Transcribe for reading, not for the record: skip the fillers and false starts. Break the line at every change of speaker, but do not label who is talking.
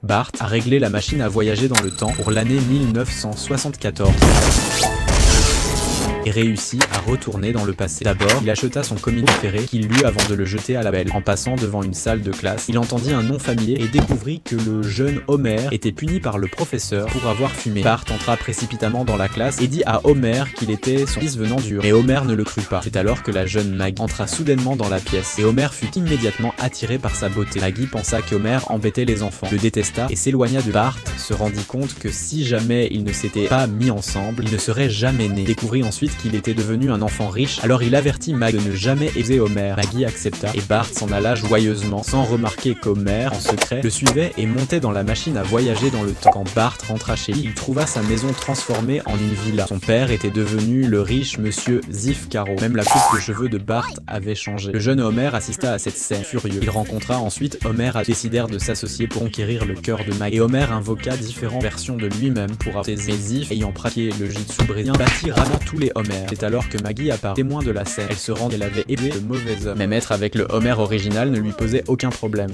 Bart a réglé la machine à voyager dans le temps pour l'année 1974. Et réussit à retourner dans le passé. D'abord, il acheta son comic préféré qu'il lut avant de le jeter à la poubelle. En passant devant une salle de classe, il entendit un nom familier et découvrit que le jeune Homer était puni par le professeur pour avoir fumé. Bart entra précipitamment dans la classe et dit à Homer qu'il était son fils venant du mais Homer ne le crut pas. C'est alors que la jeune Maggie entra soudainement dans la pièce et Homer fut immédiatement attiré par sa beauté. Maggie pensa qu'Homer embêtait les enfants, le détesta et s'éloigna de Bart, se rendit compte que si jamais ils ne s'étaient pas mis ensemble, il ne serait jamais né. Découvrit ensuite qu'il était devenu un enfant riche, alors il avertit Maggie de ne jamais épouser Homer. Maggie accepta et Bart s'en alla joyeusement, sans remarquer qu'Homer, en secret, le suivait et montait dans la machine à voyager dans le temps. Quand Bart rentra chez lui, il trouva sa maison transformée en une villa. Son père était devenu le riche monsieur Ziff Caro. Même la coupe de cheveux de Bart avait changé. Le jeune Homer assista à cette scène, furieux. Il rencontra ensuite Homer et décidèrent de s'associer pour conquérir le cœur de Maggie. Et Homer invoqua différentes versions de lui-même pour apaiser Ziff, ayant pratiqué le jitsu brésilien, battit rarement tous les Homers. C'est alors que Maggie apparut témoin de la scène. Elle se rendait, elle avait aidé le mauvais homme. Mais être avec le Homer original ne lui posait aucun problème.